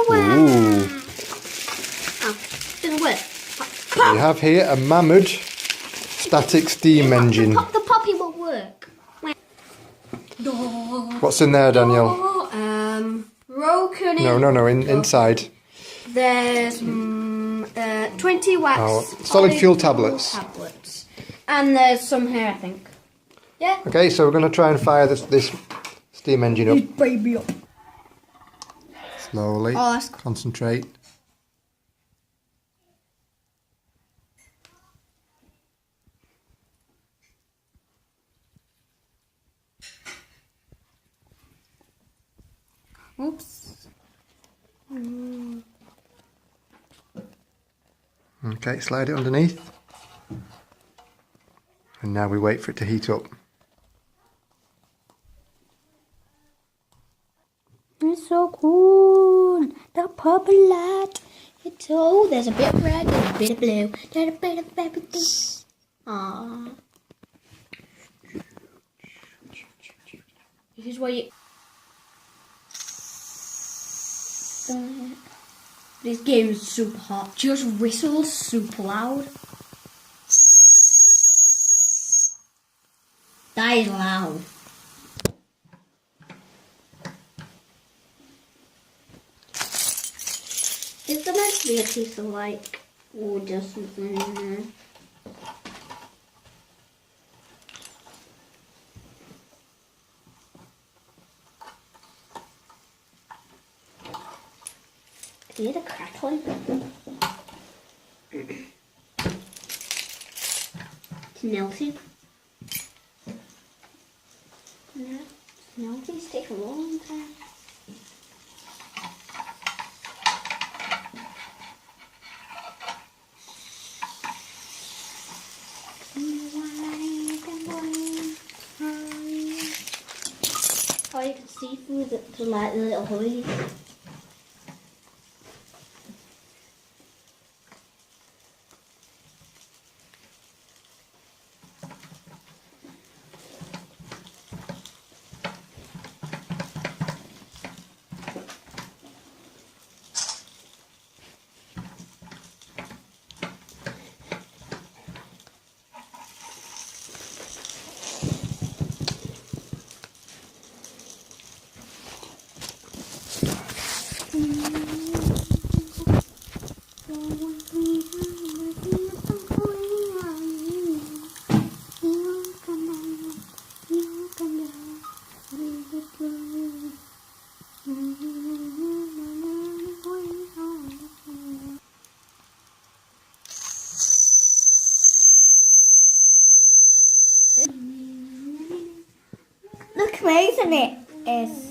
Ooh. Oh, didn't work. We have here a mamod static steam engine. The poppy won't work. What's in there, Danielle? Broken. No, inside. There's 20 wax. Oh, solid fuel tablets. And there's some here, I think. Yeah. Okay, so we're going to try and fire this steam engine up. Baby up. Slowly. Oh, that's... Concentrate. Oops. Okay, slide it underneath. And now we wait for it to heat up. It's so cool. The purple light. It's oh, there's a bit of red and a bit of blue. There's a bit of everything. Aww. This is why you... This game is super hot. Just whistles super loud. That is loud. Is there meant to be a piece of like wood or something in there? Can you hear the crackling? It's melting. No, it's melting. It takes a long time. Oh, you can see through the like the little holes. Look amazing it is.